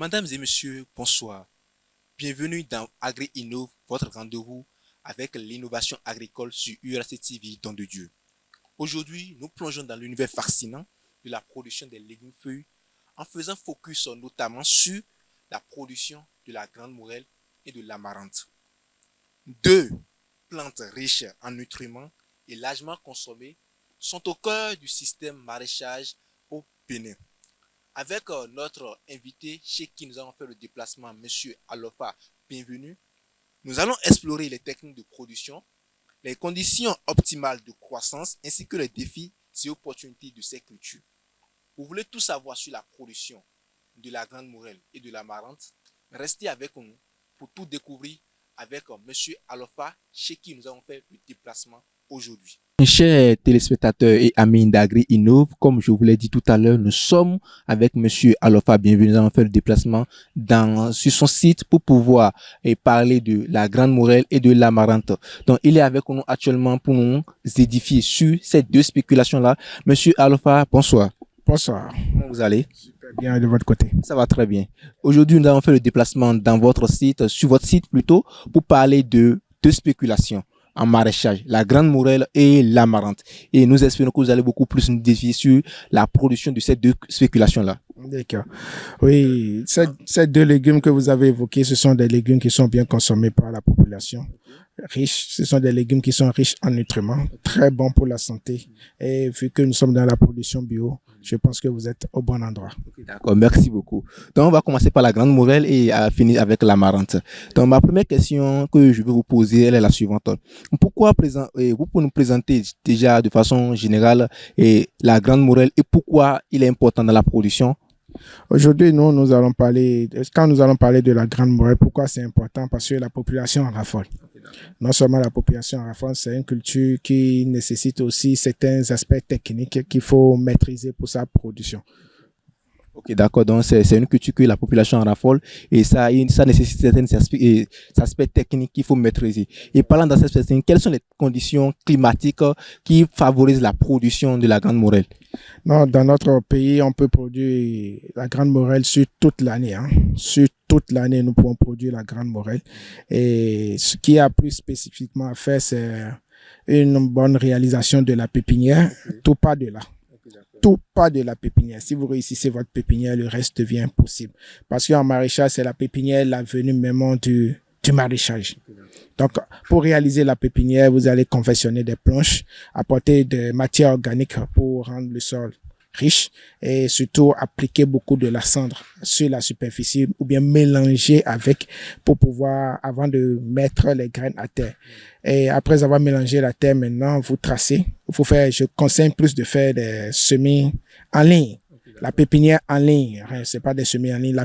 Mesdames et messieurs, bonsoir. Bienvenue dans Agri-Innov, votre rendez-vous avec l'innovation agricole sur URC TV Don de Dieu. Aujourd'hui, nous plongeons dans l'univers fascinant de la production des légumes feuilles en faisant focus notamment sur la production de la grande morelle et de l'amarante. Deux plantes riches en nutriments et largement consommées sont au cœur du système maraîchage au Bénin. Avec notre invité chez qui nous allons faire le déplacement, Monsieur Alofa, bienvenue. Nous allons explorer les techniques de production, les conditions optimales de croissance ainsi que les défis et opportunités de ces cultures. Vous voulez tout savoir sur la production de la grande morelle et de l'amarante? Restez avec nous pour tout découvrir avec Monsieur Alofa chez qui nous allons faire le déplacement aujourd'hui. Chers téléspectateurs et amis d'Agri-Innov, comme je vous l'ai dit tout à l'heure, nous sommes avec Monsieur Alofa. Bienvenue, nous allons faire le déplacement sur son site pour pouvoir parler de la grande morelle et de l'amarante. Donc, il est avec nous actuellement pour nous édifier sur ces deux spéculations-là. Monsieur Alofa, bonsoir. Bonsoir. Comment vous allez? Super bien, et de votre côté? Ça va très bien. Aujourd'hui, nous allons faire le déplacement dans votre site, sur votre site plutôt, pour parler de deux spéculations en maraîchage, la grande morelle et l'amarante. Et nous espérons que vous allez beaucoup plus nous défier sur la production de ces deux spéculations-là. D'accord. Oui, ces deux légumes que vous avez évoqués, ce sont des légumes qui sont bien consommés par la population. Riches, ce sont des légumes qui sont riches en nutriments, très bons pour la santé. Et vu que nous sommes dans la production bio, je pense que vous êtes au bon endroit. Okay, d'accord, merci beaucoup. Donc, on va commencer par la grande morelle et finir avec l'amarante. Donc, ma première question que je vais vous poser, elle est la suivante. Pourquoi vous pouvez nous présenter déjà de façon générale la grande morelle et pourquoi il est important dans la production? Aujourd'hui, nous allons parler, quand nous allons parler de la grande morelle, pourquoi c'est important? Parce que la population en raffole. Non seulement la population en raffole, c'est une culture qui nécessite aussi certains aspects techniques qu'il faut maîtriser pour sa production. Ok, d'accord. Donc, c'est une culture que la population en raffole et ça nécessite certains aspects techniques qu'il faut maîtriser. Et parlant d'aspects techniques, quelles sont les conditions climatiques qui favorisent la production de la grande morelle? Non, dans notre pays, on peut produire la grande morelle sur toute l'année. Sur toute l'année, nous pouvons produire la grande morelle. Et ce qu'il y a plus spécifiquement à faire, c'est une bonne réalisation de la pépinière, tout pas de là. Tout pas de la pépinière. Si vous réussissez votre pépinière, le reste devient possible. Parce qu'en maraîchage, c'est la pépinière, l'avenue même du maraîchage. Donc, pour réaliser la pépinière, vous allez confectionner des planches, apporter des matières organiques pour rendre le sol riche et surtout appliquer beaucoup de la cendre sur la superficie ou bien mélanger avec pour pouvoir, avant de mettre les graines à terre. Et après avoir mélangé la terre, maintenant, vous tracez. Je conseille plus de faire des semis en ligne. La pépinière en ligne, c'est pas des semis en ligne,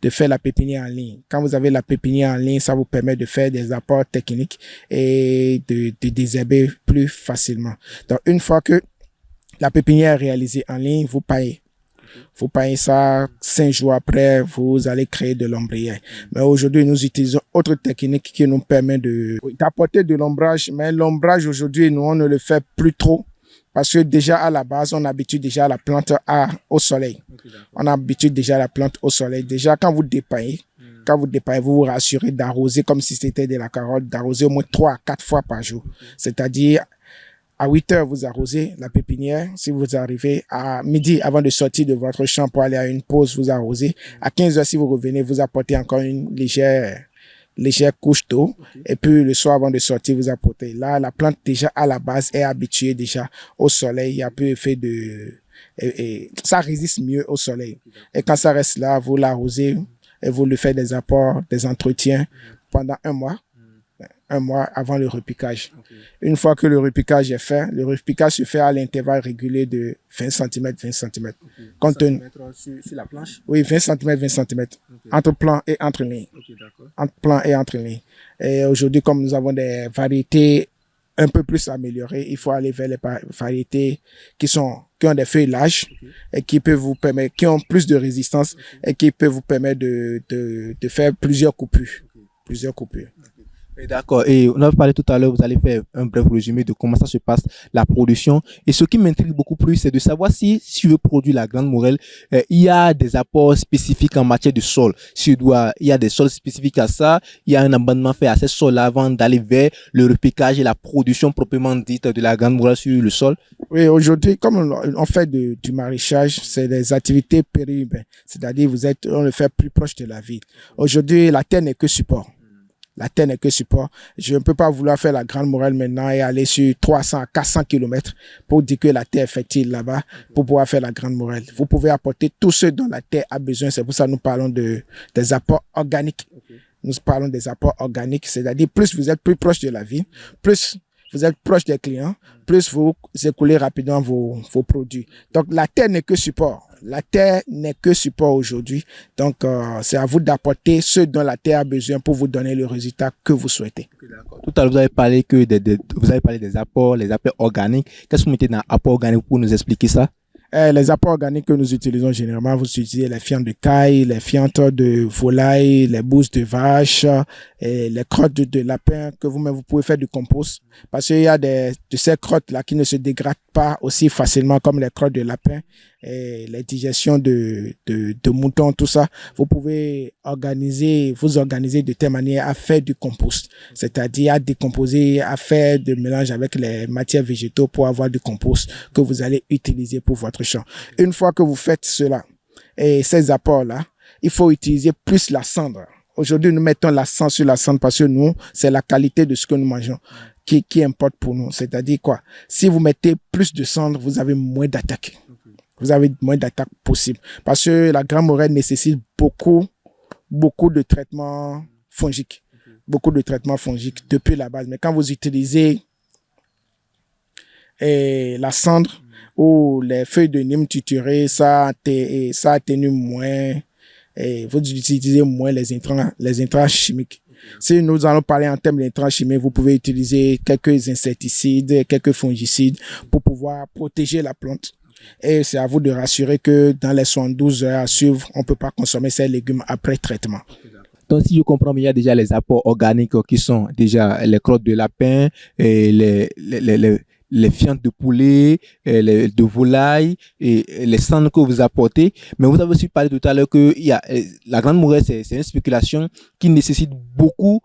de faire la pépinière en ligne. Quand vous avez la pépinière en ligne, ça vous permet de faire des apports techniques et de désherber plus facilement. Donc, une fois que la pépinière est réalisée en ligne, vous paillez. Vous paillez ça 5 jours après, vous allez créer de l'ombrière. Mais aujourd'hui, nous utilisons autre technique qui nous permet d'apporter de l'ombrage. Mais l'ombrage aujourd'hui, nous, on ne le fait plus trop. Parce que déjà à la base, on habitue déjà la plante au soleil. On habitue déjà la plante au soleil. Déjà, quand vous dépaillez, vous vous rassurez d'arroser comme si c'était de la carotte, d'arroser au moins 3 à 4 fois par jour. C'est-à-dire, à 8 heures, vous arrosez la pépinière. Si vous arrivez à midi, avant de sortir de votre champ pour aller à une pause, vous arrosez. À 15 heures, si vous revenez, vous apportez encore une légère couche d'eau. Et puis, le soir, avant de sortir, vous apportez. Là, la plante, déjà, à la base, est habituée déjà au soleil. Il y a peu effet et ça résiste mieux au soleil. Et quand ça reste là, vous l'arrosez et vous lui faites des apports, des entretiens pendant un mois avant le repiquage. Une fois que le repiquage est fait, le repiquage se fait à l'intervalle régulier de 20 cm, 20 cm. Sur la planche? Oui, 20 cm, 20 cm. Entre plan et entre lignes. Entre plan et entre lignes. Et aujourd'hui, comme nous avons des variétés un peu plus améliorées, il faut aller vers les variétés qui ont des feuilles larges et qui ont plus de résistance et qui peuvent vous permettre de faire plusieurs coupures. D'accord. Et on a parlé tout à l'heure, vous allez faire un bref résumé de comment ça se passe, la production. Et ce qui m'intrigue beaucoup plus, c'est de savoir si je veux produire la Grande Morelle, il y a des apports spécifiques en matière de sol. Si je dois, il y a des sols spécifiques à ça, il y a un abandonnement fait à ces sols-là avant d'aller vers le repiquage et la production proprement dite de la Grande Morelle sur le sol. Oui, aujourd'hui, comme on fait du maraîchage, c'est des activités périurbaines. C'est-à-dire, on le fait plus proche de la ville. Aujourd'hui, la terre n'est que support. La terre n'est que support. Je ne peux pas vouloir faire la Grande Morelle maintenant et aller sur 300 à 400 kilomètres pour dire que la terre est fertile là-bas pour pouvoir faire la Grande Morelle. Vous pouvez apporter tout ce dont la terre a besoin. C'est pour ça que nous parlons des apports organiques. Okay. Nous parlons des apports organiques, c'est-à-dire plus vous êtes plus proche de la ville, plus vous êtes proche des clients, plus vous écoulez rapidement vos produits. Donc, la terre n'est que support. La terre n'est que support aujourd'hui. Donc, c'est à vous d'apporter ce dont la terre a besoin pour vous donner le résultat que vous souhaitez. Tout à l'heure, vous avez parlé vous avez parlé des apports, les apports organiques. Qu'est-ce que vous mettez dans apport organique pour nous expliquer ça? Les apports organiques que nous utilisons généralement, vous utilisez les fientes de caille, les fientes de volaille, les bousses de vache, et les crottes de lapin que vous pouvez faire du compost. Parce qu'il y a de ces crottes-là qui ne se dégradent pas aussi facilement comme les crottes de lapin et les digestions de moutons, tout ça. Vous pouvez vous organiser de telle manière à faire du compost. C'est-à-dire à décomposer, à faire de mélange avec les matières végétaux pour avoir du compost que vous allez utiliser pour votre champ. Une fois que vous faites cela et ces apports-là, il faut utiliser plus la cendre. Aujourd'hui, nous mettons l'accent sur la cendre parce que nous, c'est la qualité de ce que nous mangeons qui importe pour nous. C'est-à-dire quoi? Si vous mettez plus de cendre, vous avez moins d'attaques. Vous avez moins d'attaques possibles. Parce que la Grande Morelle nécessite beaucoup de traitements fongiques. Beaucoup de traitements fongiques depuis la base. Mais quand vous utilisez la cendre ou les feuilles de Nîmes triturées, ça atténue moins. Et vous utilisez moins les intrants chimiques. Si nous allons parler en termes d'intrants chimiques, vous pouvez utiliser quelques insecticides, quelques fongicides pour pouvoir protéger la plante. Et c'est à vous de rassurer que dans les 72 heures à suivre, on ne peut pas consommer ces légumes après traitement. Donc, si je comprends bien, il y a déjà les apports organiques qui sont déjà les crottes de lapin, et les fientes de poulet, de volaille et les cendres que vous apportez. Mais vous avez aussi parlé tout à l'heure que la Grande Morelle, c'est une spéculation qui nécessite beaucoup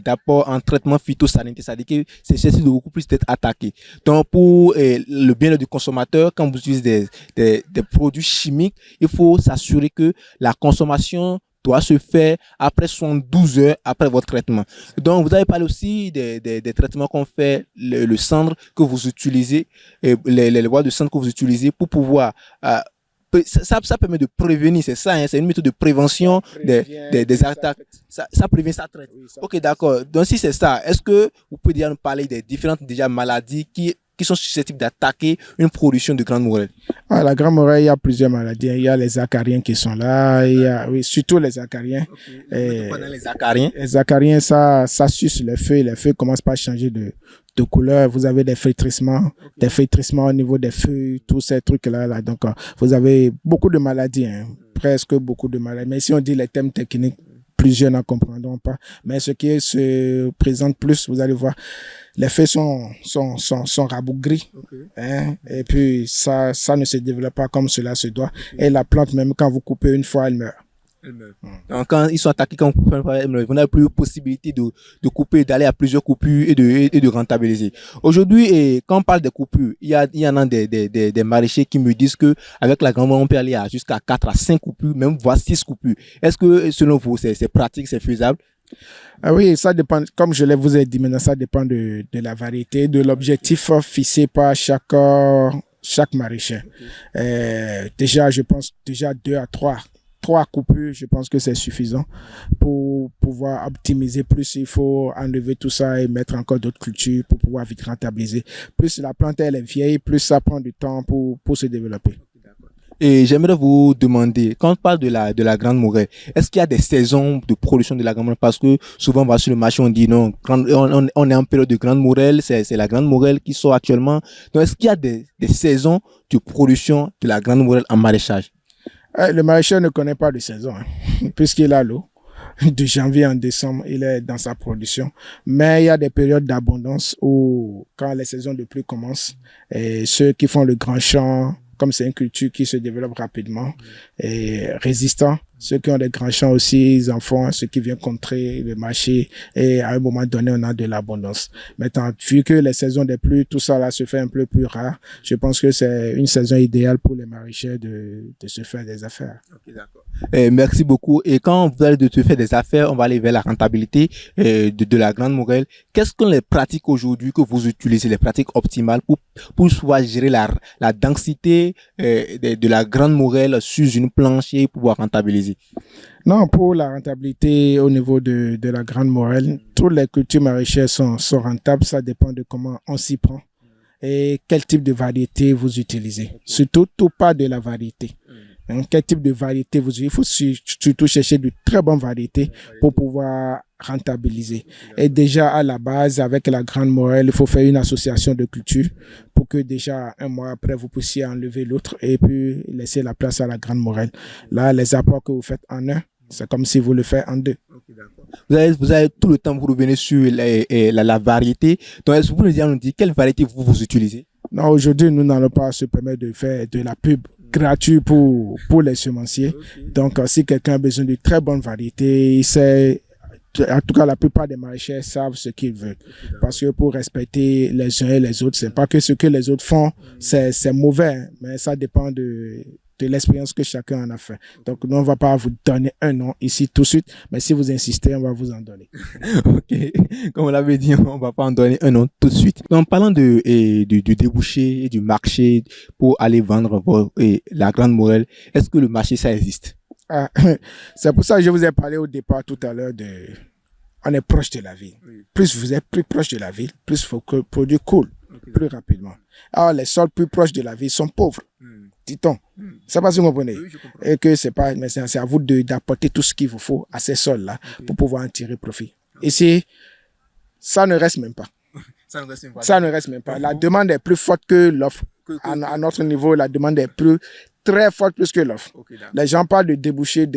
d'apports en traitement phytosanitaire, c'est-à-dire que c'est nécessite beaucoup plus d'être attaqué. Donc, pour le bien-être du consommateur, quand vous utilisez des produits chimiques, il faut s'assurer que la consommation doit se faire après 72 heures après votre traitement. Donc, vous avez parlé aussi des traitements qu'on fait, le cendre que vous utilisez, les bois de cendre que vous utilisez pour pouvoir... ça permet de prévenir, c'est ça, hein, c'est une méthode de prévention des attaques. Ça prévient, ça traite. Oui, ok, d'accord. Donc, si c'est ça, est-ce que vous pouvez déjà nous parler des différentes maladies qui sont susceptibles d'attaquer une production de Grande Morelle? La Grande Morelle, il y a plusieurs maladies. Il y a les acariens qui sont là. Oui, surtout les acariens. Okay. Les acariens? Les acariens, ça suce les feuilles. Les feuilles commencent par changer de couleur. Vous avez des flétrissements, des flétrissements au niveau des feuilles, tous ces trucs-là. Donc, vous avez beaucoup de maladies, hein, presque beaucoup de maladies. Mais si on dit les thèmes techniques, plusieurs n'en comprendront pas. Mais ce qui se présente plus, vous allez voir, les feuilles sont rabougries. Okay. Hein, et puis, ça ne se développe pas comme cela se doit. Okay. Et la plante, même quand vous coupez une fois, elle meurt. Donc, quand ils sont attaqués, quand vous n'avez plus la possibilité de couper, d'aller à plusieurs coupures et de rentabiliser. Aujourd'hui, quand on parle de coupures, il y en a des maraîchers qui me disent que avec la Grande Morelle, on peut aller jusqu'à 4 à 5 coupures, même voire 6 coupures. Est-ce que, selon vous, c'est pratique, c'est faisable? Ah oui, ça dépend, comme je vous ai dit maintenant, ça dépend de la variété, de l'objectif fixé par chaque maraîcher. Okay. Déjà, je pense, 2 à 3 coupures, je pense que c'est suffisant pour pouvoir optimiser. Plus il faut enlever tout ça et mettre encore d'autres cultures pour pouvoir vite rentabiliser. Plus la plante elle est vieille, plus ça prend du temps pour se développer. Et j'aimerais vous demander, quand on parle de la Grande Morelle, est-ce qu'il y a des saisons de production de la Grande Morelle? Parce que souvent on va sur le marché, on dit non, on est en période de Grande Morelle, c'est la Grande Morelle qui sort actuellement. Donc est-ce qu'il y a des saisons de production de la Grande Morelle en maraîchage? Le maraîcher ne connaît pas de saison, hein, puisqu'il a l'eau. de janvier en décembre, il est dans sa production. Mais il y a des périodes d'abondance où, quand les saisons de pluie commencent, et ceux qui font le grand champ, comme c'est une culture qui se développe rapidement et résistant, ceux qui ont des grands champs aussi, ils en font, ceux qui viennent contrer le marché et à un moment donné, on a de l'abondance. Maintenant, vu que les saisons des pluies, tout ça là se fait un peu plus rare, je pense que c'est une saison idéale pour les maraîchers de se faire des affaires. Ok, d'accord. Merci beaucoup. Et quand vous allez de te faire des affaires, on va aller vers la rentabilité de la Grande Morelle. Quelles sont les pratiques aujourd'hui que vous utilisez, les pratiques optimales pour pouvoir gérer la densité de la Grande Morelle sur une planche et pouvoir rentabiliser? Non, pour la rentabilité au niveau de la Grande Morelle, toutes les cultures maraîchères sont rentables. Ça dépend de comment on s'y prend et quel type de variété vous utilisez. Surtout, tout part de la variété. Donc, quel type de variété vous utilisez. Il faut surtout chercher de très bonnes variétés pour pouvoir rentabiliser. Et déjà, à la base, avec la Grande Morelle, il faut faire une association de cultures pour que déjà, un mois après, vous puissiez enlever l'autre et puis laisser la place à la Grande Morelle. Là, les apports que vous faites en un, c'est comme si vous le faites en deux. Okay, vous avez tout le temps pour revenir sur la variété. Donc, est-ce que vous nous dire quelle variété vous utilisez? Non, aujourd'hui, nous n'allons pas se permettre de faire de la pub gratuite pour les semenciers. Okay. Donc, si quelqu'un a besoin de très bonnes variétés, il sait, en tout cas, la plupart des maraîchers savent ce qu'ils veulent. Parce que pour respecter les uns et les autres, c'est pas que ce que les autres font, c'est mauvais, mais ça dépend de l'expérience que chacun en a fait. Donc, nous, on ne va pas vous donner un nom ici tout de suite, mais si vous insistez, on va vous en donner. Ok, comme on l'avait dit, on ne va pas en donner un nom tout de suite. En parlant du débouché et du marché pour aller vendre la Grande Morelle, est-ce que le marché, ça existe? Ah, c'est pour ça que je vous ai parlé au départ tout à l'heure on est proche de la ville. Oui. Plus vous êtes plus proche de la ville, plus il faut que le produit coule plus rapidement. Alors, les sols plus proches de la ville sont pauvres. Dit-on. C'est pas si vous comprenez. Oui, et que c'est pas, mais c'est à vous d'apporter tout ce qu'il vous faut à ces sols-là pour pouvoir en tirer profit. Ici, ça ne reste même pas. Ça ne reste même pas. La demande est plus forte que l'offre. À notre niveau, la demande est très forte plus que l'offre. Les gens parlent de déboucher.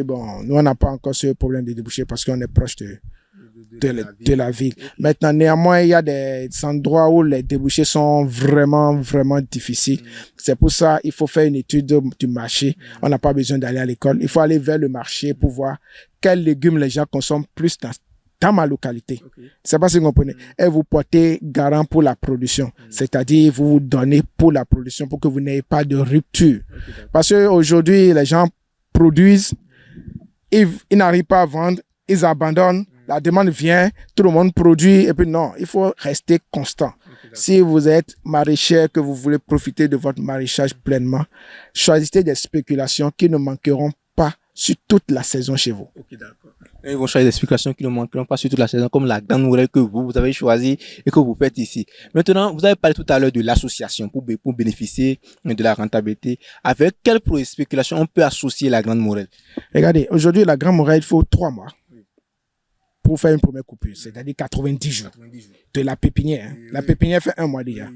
Bon, nous, on n'a pas encore ce problème de déboucher parce qu'on est proche de la ville. Maintenant, néanmoins, il y a des endroits où les débouchés sont vraiment, vraiment difficiles. C'est pour ça qu'il faut faire une étude du marché. On n'a pas besoin d'aller à l'école. Il faut aller vers le marché pour voir quels légumes les gens consomment plus dans ma localité. C'est pas si vous comprenez. Et vous portez garant pour la production. C'est-à-dire, vous vous donnez pour la production pour que vous n'ayez pas de rupture. Parce qu'aujourd'hui, les gens produisent, ils n'arrivent pas à vendre, ils abandonnent. La demande vient, tout le monde produit, et puis non, il faut rester constant. Si vous êtes maraîcher, que vous voulez profiter de votre maraîchage pleinement, choisissez des spéculations qui ne manqueront pas sur toute la saison chez vous. Ok, d'accord. Ils vont choisir des spéculations qui ne manqueront pas sur toute la saison, comme la Grande Morelle que vous avez choisi et que vous faites ici. Maintenant, vous avez parlé tout à l'heure de l'association pour bénéficier de la rentabilité. Avec quelle spéculation on peut associer la Grande Morelle? Regardez, aujourd'hui, la Grande Morelle, il faut 3 mois. Pour faire une première coupure, c'est-à-dire 90 jours de la pépinière. La pépinière fait 1 mois déjà.